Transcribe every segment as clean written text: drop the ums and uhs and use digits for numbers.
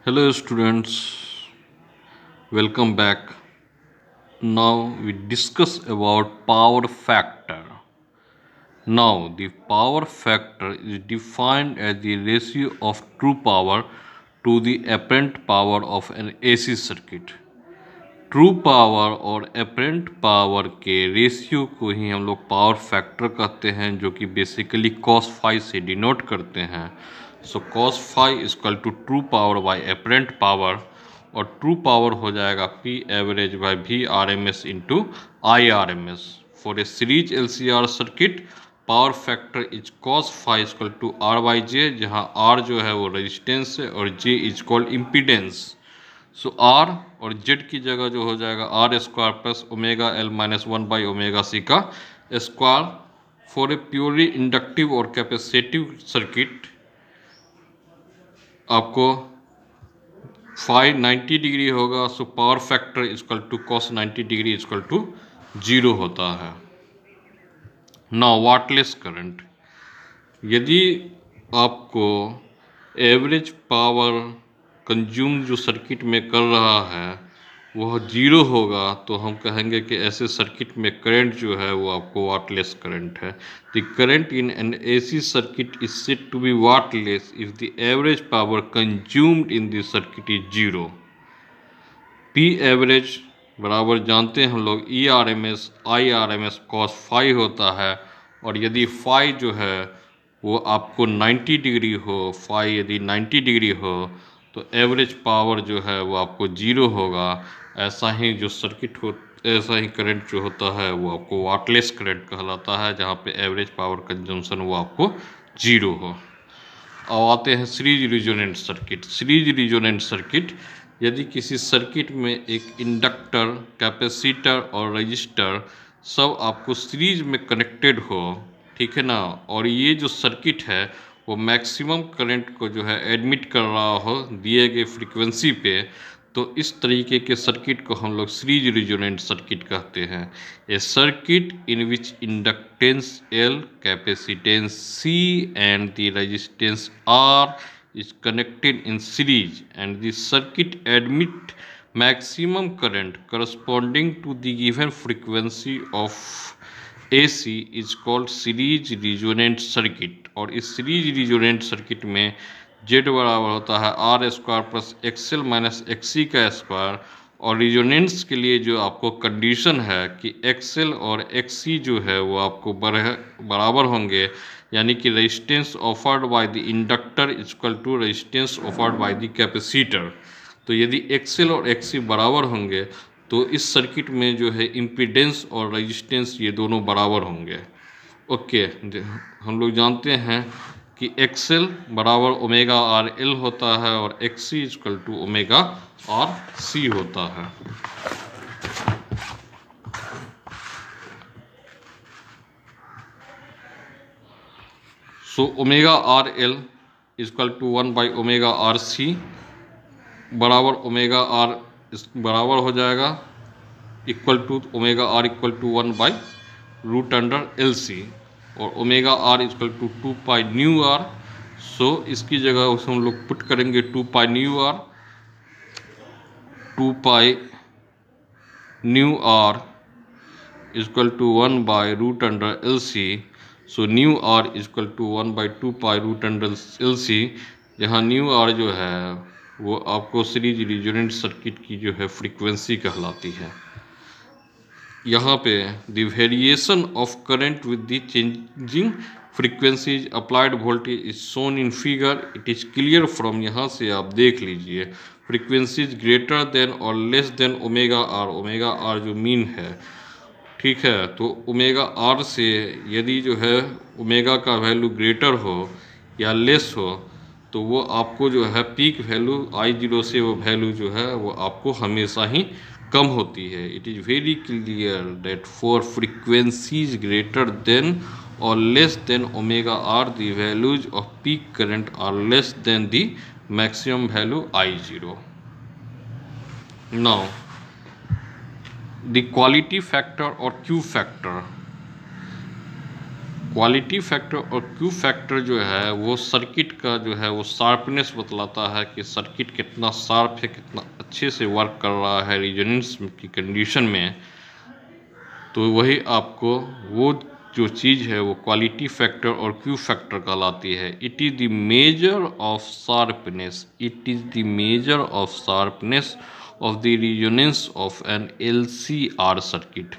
Hello students, welcome back. Now we discuss about power factor. Now the power factor is defined as the ratio of true power to the apparent power of an AC circuit. True power और apparent power के ratio को ही हम लोग power factor कहते हैं, जो कि basically cos phi से डिनोट करते हैं। So cos phi equal to true power by apparent power, और ट्रू पावर हो जाएगा P average by V RMS into I RMS। For a series LCR circuit power factor is cos phi equal to R by J, जहाँ R जो है वो resistance है और J is called impedance. So R और Z की जगह जो हो जाएगा R square plus omega L minus 1 by omega C का square. For a purely inductive और कैपेसिटिव सर्किट आपको फाई 90 डिग्री होगा। So power factor equal to cos 90 degree equal to 0 होता है। नाउ वाटलेस करंट, यदि आपको एवरेज पावर कंज्यूम जो circuit में कर रहा है वह 0 होगा, तो हम कहेंगे कि ऐसे सर्किट में करंट जो है वो आपको वाटलेस करंट है। The current in an AC circuit is said to be wattless if the average power consumed in the circuit is 0। P average बराबर जानते हैं हम लोग E RMS I RMS cos phi होता है, और यदि phi जो है वो आपको 90 डिग्री हो, phi यदि 90 डिग्री हो तो एवरेज पावर जो है वो आपको 0 होगा। ऐसा ही जो सर्किट हो, ऐसा ही करंट जो होता है वो आपको वाटलेस करंट कहलाता है, जहाँ पे एवरेज पावर कंजम्पशन वो आपको 0 हो। अब आते हैं series resonant circuit. Series resonant circuit, यदि किसी सर्किट में एक इंडक्टर, कैपेसिटर और रजिस्टर सब आपको सीरीज में कनेक्टेड हो, ठीक है ना, और ये जो सर्किट है वो मैक्सिमम करंट को जो है एडमिट कर रहा हो दिए गए फ्रीक्वेंसी पे, तो इस तरीके के सर्किट को हम लोग सीरीज रिजोनेंट सर्किट कहते हैं। A circuit in which inductance L, capacitance C and the resistance R is connected in series and the circuit admit maximum current corresponding to the given frequency of AC is called series resonant circuit. और इस series resonant circuit में Z बराबर होता है R square plus XL minus XC का square, और resonance के लिए जो आपको कंडीशन है कि XL और XC जो है वो आपको बराबर होंगे, यानी कि resistance offered by the inductor equal to resistance offered by the capacitor. तो यदि XL और XC बराबर होंगे तो इस सर्किट में जो है इम्पीडेंस और रेजिस्टेंस ये दोनों बराबर होंगे। ओके, हम लोग जानते हैं कि XL बराबर ओमेगा RL होता है और XC equal to omega RC होता है। So omega RL equal to 1 by omega RC बराबर ओमेगा R बराबर हो जाएगा equal to omega R equal to 1 by root under LC, और omega R equal to 2 pi nu R। So इसकी जगह उसे हम लोग पुट करेंगे 2 pi nu R, 2 pi nu R equal to 1 by root under LC। So new R equal to 1 by 2 pi root under LC, जहाँ nu R जो है वो आपको सीरीज रिजोनेंट सर्किट की जो है फ्रीक्वेंसी कहलाती है। यहाँ पे the variation of current with the changing frequencies applied voltage is shown in figure. It is clear from, यहाँ से आप देख लीजिए, फ्रीक्वेंसीज ग्रेटर देन और less than omega R। Omega R जो मीन है, ठीक है, तो ओमेगा R से यदि जो है ओमेगा का वैल्यू ग्रेटर हो या लेस हो तो वो आपको जो है पीक वैल्यू I0 से वो वैल्यू जो है वो आपको हमेशा ही कम होती है। It is very clear that for frequencies greater than और less than omega R the values of peak current are less than the maximum value I0। Now the quality factor और Q फैक्टर, क्वालिटी फैक्टर और Q factor जो है वो circuit का जो है वो शार्पनेस बतलाता है कि सर्किट कितना शार्प है, कितना अच्छे से वर्क कर रहा है रेजोनेंस की कंडीशन में। तो वही आपको वो जो चीज़ है वो क्वालिटी फैक्टर और क्यू फैक्टर कहलाती है। It is the measure of sharpness, it is the measure of sharpness of the resonance of an LCR circuit.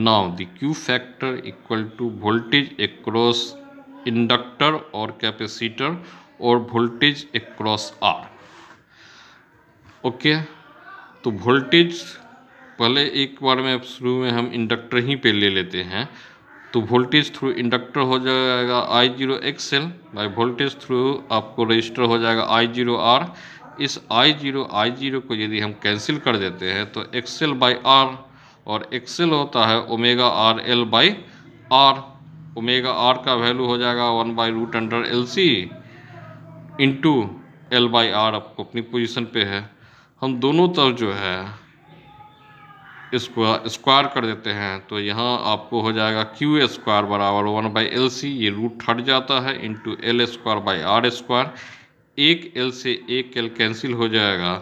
Now the Q factor equal to voltage across inductor or capacitor or voltage across R. Okay तो voltage पहले एक बार में शुरू में हम inductor ही पे ले लेते हैं। तो वोल्टेज थ्रू इंडक्टर हो जाएगा I0 XL by voltage through आपको रजिस्टर हो जाएगा I0 R। इस I0 को यदि हम कैंसिल कर देते हैं तो XL बाई R, और XL होता है omega R L by R. Omega R का वैल्यू हो जाएगा 1/√LC into L by are. आपको अपनी पोजीशन पे है, हम दोनों तरफ जो है इसको स्क्वायर कर देते हैं तो यहाँ आपको हो जाएगा क्यू स्क्वायर बराबर 1/LC, ये रूट हट जाता है, into L square by R square. एक एल से एक एल कैंसिल हो जाएगा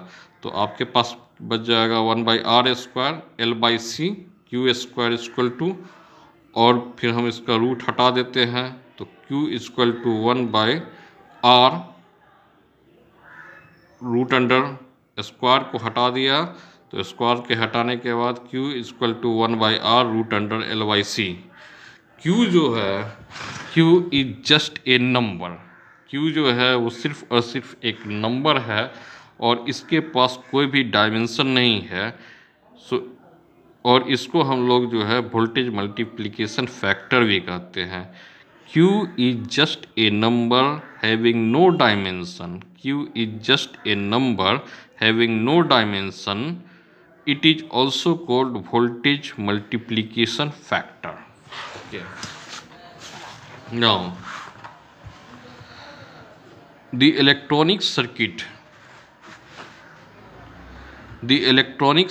तो आपके पास बच जाएगा 1/R square L by C Q square equal to, और फिर हम इसका रूट हटा देते हैं तो Q equal to 1/R, root under square को हटा दिया तो स्क्वायर के हटाने के बाद Q equal to 1/R root under L by C. Q जो है Q is just a number, Q जो है वो सिर्फ और सिर्फ एक नंबर है और इसके पास कोई भी डायमेंशन नहीं है। और इसको हम लोग जो है वोल्टेज मल्टीप्लिकेशन फैक्टर भी कहते हैं। Q is just a number having no dimension, Q is just a number having no dimension, it is also called voltage multiplication factor. Now the electronic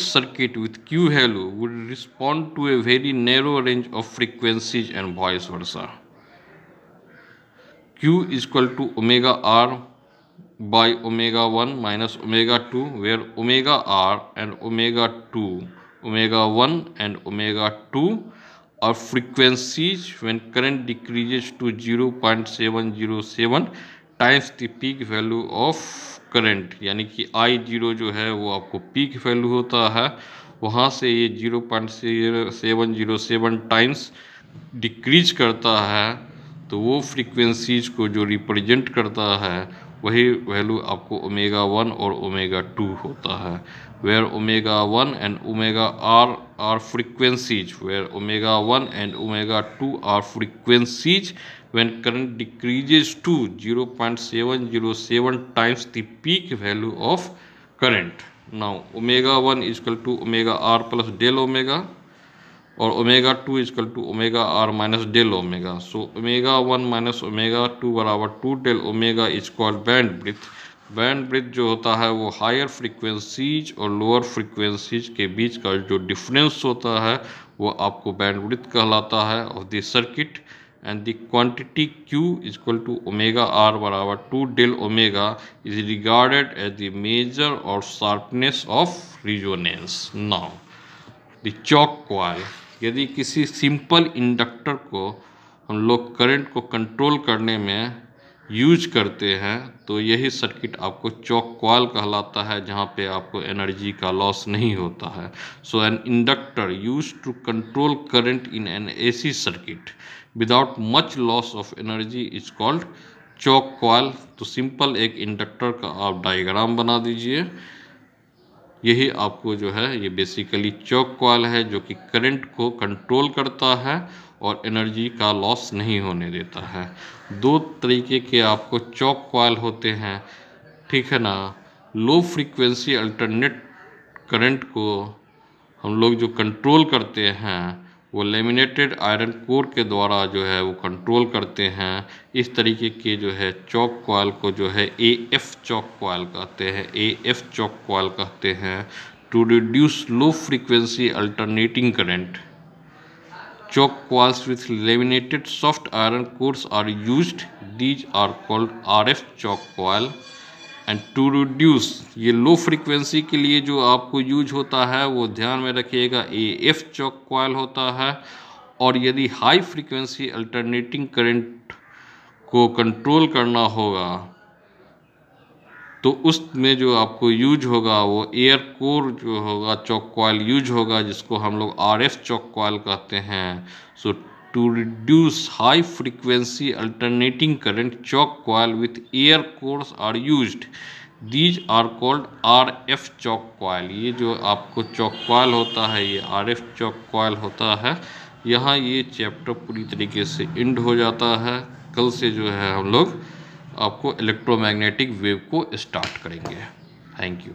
circuit with Q value would respond to a very narrow range of frequencies and vice versa. Q is equal to omega R by omega 1 minus omega 2, where omega R and omega 1 and omega 2 are frequencies when current decreases to 0.707 times the peak value of current, यानी कि I0 जो है वो आपको peak value होता है, वहाँ से ये 0.707 टाइम्स डिक्रीज करता है तो वो फ्रीक्वेंसीज को जो रिप्रेजेंट करता है वही वैल्यू आपको ओमेगा 1 और ओमेगा 2 होता है। Where omega 1 and omega are frequencies, where omega 1 and omega 2 are frequencies when current decreases to 0.707 times the peak value of current. Now omega 1 is equal to omega r plus del omega, or omega 2 is equal to omega r minus del omega. So omega 1 minus omega 2 बराबर 2 del omega is called bandwidth. Bandwidth जो होता है वो higher frequencies और lower frequencies के बीच का जो difference होता है वो आपको बैंडविड्थ कहलाता है of the circuit. and the quantity Q is equal to omega R बराबर 2 del omega is regarded as the measure or sharpness of resonance. Now the choke coil, यदि किसी सिंपल इंडक्टर को हम लोग करंट को control करने में use करते हैं तो यही सर्किट आपको चॉक कॉइल कहलाता है, जहाँ पे आपको एनर्जी का लॉस नहीं होता है। So an inductor use to control current in an AC circuit without much loss of energy is called choke coil. तो सिंपल एक इंडक्टर का आप डायग्राम बना दीजिए, यही आपको जो है ये बेसिकली चॉक कॉइल है जो कि करंट को कंट्रोल करता है और एनर्जी का लॉस नहीं होने देता है। दो तरीके के आपको चॉक कॉइल होते हैं, ठीक है ना। लो फ्रीक्वेंसी अल्टरनेट करंट को हम लोग जो कंट्रोल करते हैं वो लेमिनेटेड आयरन कोर के द्वारा जो है वो कंट्रोल करते हैं। इस तरीके के जो है चॉक कॉइल को जो है AF चॉक कॉइल कहते हैं, AF चॉक कॉइल कहते हैं to reduce low frequency alternating current, choke coils with laminated soft iron cores are used. These are called RF choke coil. And to reduce, ये low frequency के लिए जो आपको use होता है वो ध्यान में रखिएगा AF चॉक कॉइल होता है। और यदि हाई फ्रीक्वेंसी अल्टरनेटिंग करंट को कंट्रोल करना होगा तो उसमें जो आपको यूज होगा वो एयर कोर जो होगा चॉक कॉइल यूज होगा, जिसको हम लोग RF चॉक कॉइल कहते हैं। So to reduce high frequency alternating current choke coil with air cores are used. These are called RF choke coil. ये जो आपको चॉक कॉइल होता है ये RF चॉक कॉइल होता है। यहाँ ये चैप्टर पूरी तरीके से एंड हो जाता है। कल से जो है हम लोग आपको इलेक्ट्रोमैग्नेटिक वेव को स्टार्ट करेंगे। Thank you.